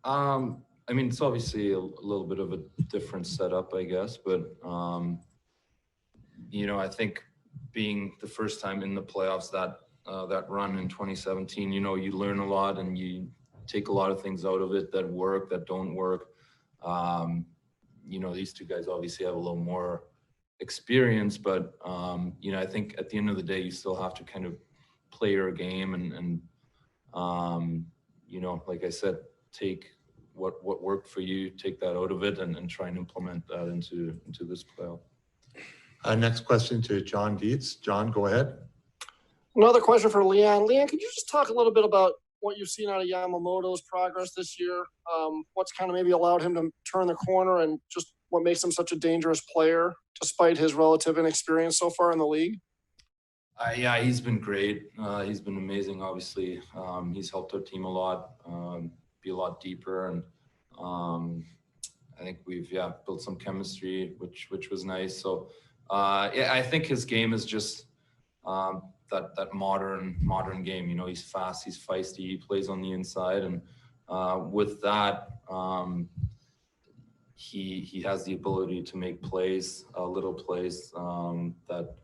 I mean, it's obviously a little bit of a different setup, I guess, but I think being the first time in the playoffs that run in 2017, you learn a lot and you take a lot of things out of it that work, that don't work. These two guys obviously have a little more experience, but I think at the end of the day, you still have to kind of play your game and like I said, take what worked for you, take that out of it, and try and implement that into this playoff. Next question to John Dietz. John, go ahead. Another question for Leon. Leon, could you just talk a little bit about what you've seen out of Yamamoto's progress this year? What's kind of maybe allowed him to turn the corner and just what makes him such a dangerous player despite his relative inexperience so far in the league? Yeah, he's been great. He's been amazing, obviously. He's helped our team a lot, be a lot deeper. And I think we've, built some chemistry, which was nice. So, I think his game is just that modern game. He's fast, he's feisty, he plays on the inside. And with that, he has the ability to make plays, little plays that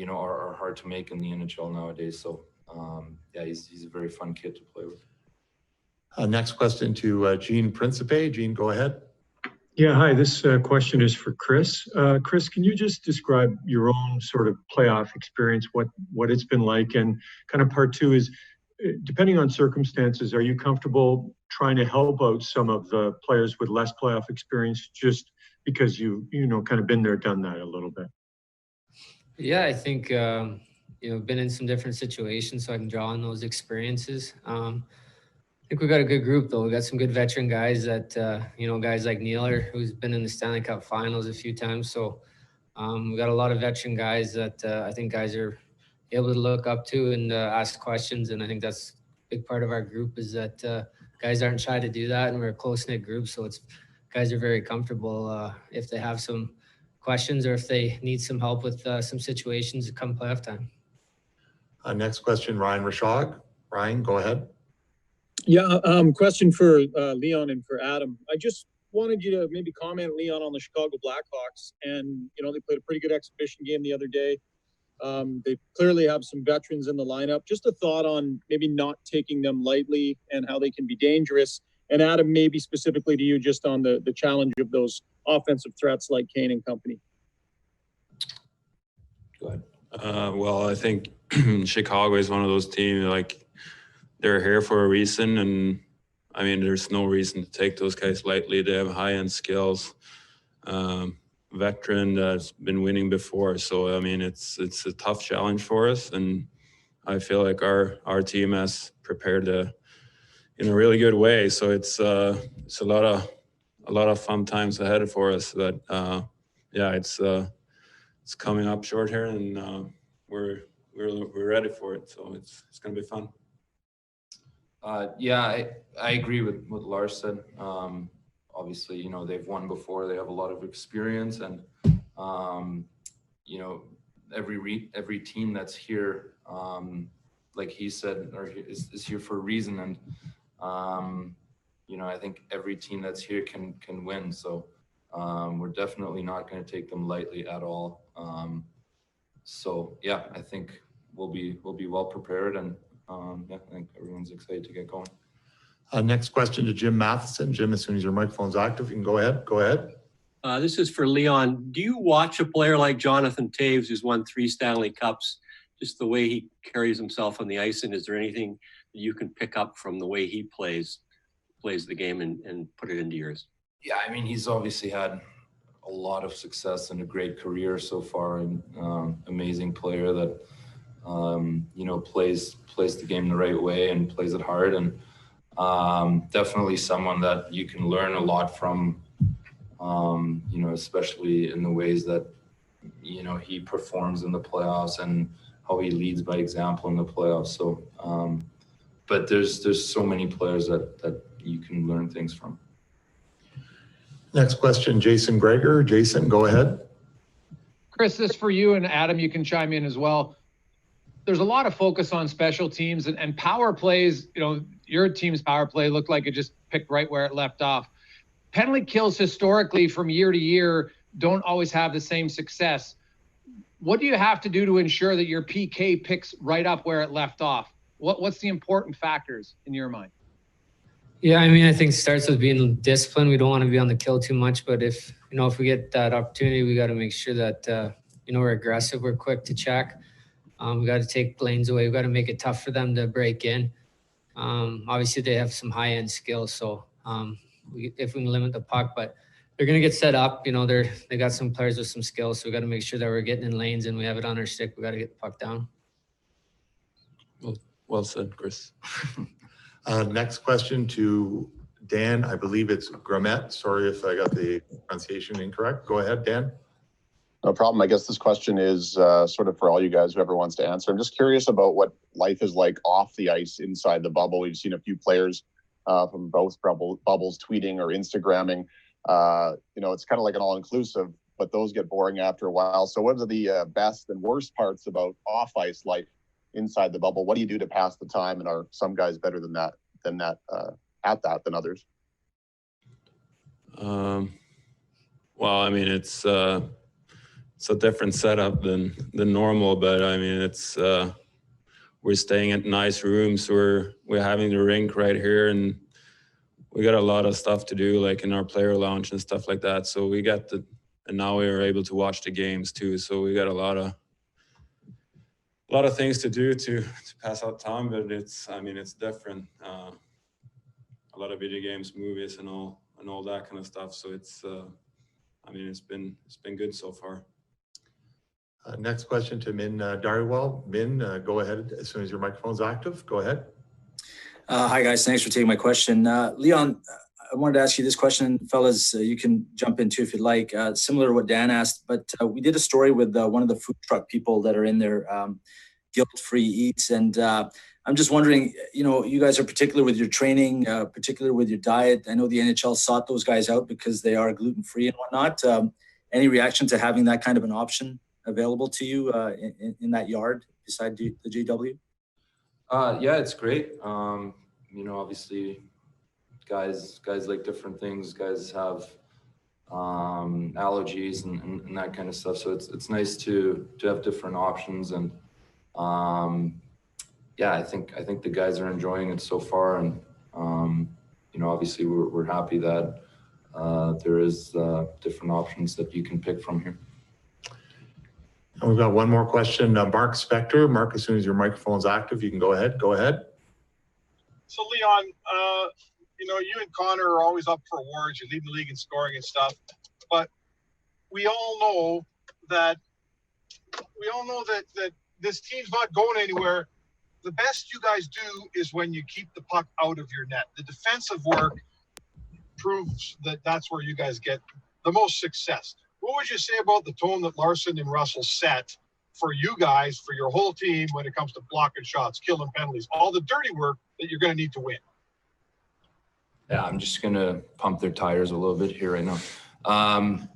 are hard to make in the NHL nowadays. So he's a very fun kid to play with. Next question to Gene Principe. Gene, go ahead. Yeah, hi. This question is for Chris. Chris, can you just describe your own sort of playoff experience, what it's been like? And kind of part two is, depending on circumstances, are you comfortable trying to help out some of the players with less playoff experience just because you kind of been there, done that a little bit? Yeah, I think, been in some different situations, so I can draw on those experiences. I think we got a good group, though. We got some good veteran guys that, guys like Nealer, who's been in the Stanley Cup Finals a few times. So we got a lot of veteran guys that I think guys are able to look up to and ask questions. And I think that's a big part of our group is that guys aren't shy to do that, and we're a close-knit group. So guys are very comfortable if they have some questions or if they need some help with some situations come playoff time. Next question, Ryan Rishaug. Ryan, go ahead. Yeah, question for Leon and for Adam. I just wanted you to maybe comment, Leon, on the Chicago Blackhawks. And, they played a pretty good exhibition game the other day. They clearly have some veterans in the lineup. Just a thought on maybe not taking them lightly and how they can be dangerous. And Adam, maybe specifically to you, just on the challenge of those offensive threats like Kane and company. Go ahead. Well, I think Chicago is one of those teams, they're here for a reason. And I mean, there's no reason to take those guys lightly. They have high-end skills, veteran that's been winning before. So, I mean, it's a tough challenge for us. And I feel like our team has prepared in a really good way. So it's a lot of fun times ahead for us. But it's coming up short here, and we're ready for it. So it's going to be fun. I agree with what Lars said. Obviously, they've won before. They have a lot of experience, and every team that's here, like he said, is here for a reason. And I think every team that's here can win. So we're definitely not going to take them lightly at all. I think we'll be well prepared, and I think everyone's excited to get going. Next question to Jim Matheson. Jim, as soon as your microphone's active, you can go ahead. Go ahead. This is for Leon. Do you watch a player like Jonathan Toews, who's won 3 Stanley Cups, just the way he carries himself on the ice? And is there anything that you can pick up from the way he plays the game and put it into yours? Yeah, I mean, he's obviously had a lot of success and a great career so far, and amazing player that plays the game the right way and plays it hard, and definitely someone that you can learn a lot from, especially in the ways that he performs in the playoffs and how he leads by example in the playoffs. So but there's so many players that you can learn things from. Next question, Jason Gregor. Jason, go ahead. Chris, this is for you, and Adam, you can chime in as well. There's a lot of focus on special teams and power plays. Your team's power play looked like it just picked right where it left off. Penalty kills historically from year to year don't always have the same success. What do you have to do to ensure that your PK picks right up where it left off? What's the important factors in your mind? Yeah, I mean, I think it starts with being disciplined. We don't want to be on the kill too much, but if we get that opportunity, we got to make sure that, we're aggressive, we're quick to check. We got to take lanes away. We got to make it tough for them to break in. Obviously they have some high end skills. So, if we can limit the puck, but they're going to get set up, they got some players with some skills. So we got to make sure that we're getting in lanes and we have it on our stick. We got to get the puck down. Well said, Chris. Next question to Dan. I believe it's Gramet. Sorry if I got the pronunciation incorrect. Go ahead, Dan. No problem. I guess this question is sort of for all you guys, whoever wants to answer. I'm just curious about what life is like off the ice inside the bubble. We've seen a few players from both bubbles tweeting or Instagramming. It's kind of like an all-inclusive, but those get boring after a while. So what are the best and worst parts about off-ice life inside the bubble? What do you do to pass the time? And are some guys better than others? Well, I mean, it's a different setup than normal, but I mean, it's we're staying at nice rooms. We're having the rink right here, and we got a lot of stuff to do, like in our player lounge and stuff like that. So and now we are able to watch the games too. So we got a lot of things to do to pass out time, but it's different. A lot of video games, movies, and all that kind of stuff. So it's it's been good so far. Next question to Min Dhariwal. Min, go ahead as soon as your microphone's active. Go ahead. Hi guys, thanks for taking my question. Leon, I wanted to ask you this question, fellas. You can jump in too if you'd like. Similar to what Dan asked, but we did a story with one of the food truck people that are in their guilt-free eats, and I'm just wondering, you guys are particular with your training, particular with your diet. I know the NHL sought those guys out because they are gluten-free and whatnot. Any reaction to having that kind of an option available to you in that yard beside the JW? Yeah, it's great. Obviously guys like different things. Guys have allergies and that kind of stuff. So it's nice to have different options. And I think the guys are enjoying it so far. And obviously we're happy that there is different options that you can pick from here. And we've got one more question. Mark Spector. Mark, as soon as your microphone's active, you can go ahead. Go ahead. So Leon, you and Connor are always up for awards. You lead the league in scoring and stuff. But we all know that this team's not going anywhere. The best you guys do is when you keep the puck out of your net. The defensive work proves that that's where you guys get the most success. What would you say about the tone that Larson and Russell set for you guys, for your whole team, when it comes to blocking shots, killing penalties, all the dirty work that you're going to need to win? Yeah, I'm just going to pump their tires a little bit here right now. Obviously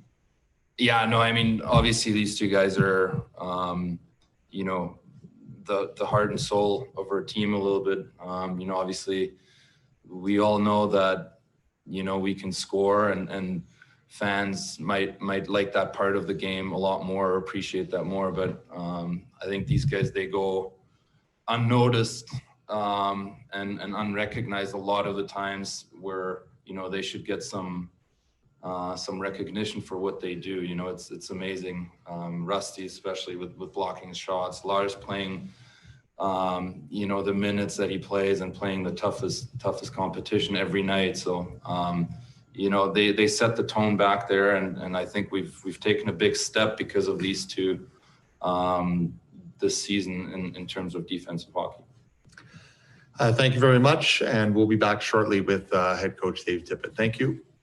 these two guys are, the heart and soul of our team a little bit. Obviously we all know that, we can score and fans might like that part of the game a lot more or appreciate that more. But I think these guys, they go unnoticed and unrecognized a lot of the times where, they should get some recognition for what they do. It's amazing. Rusty, especially with blocking shots. Lars playing, the minutes that he plays and playing the toughest competition every night. So, they set the tone back there, and I think we've taken a big step because of these two this season in terms of defensive hockey. Thank you very much, and we'll be back shortly with head coach Dave Tippett. Thank you.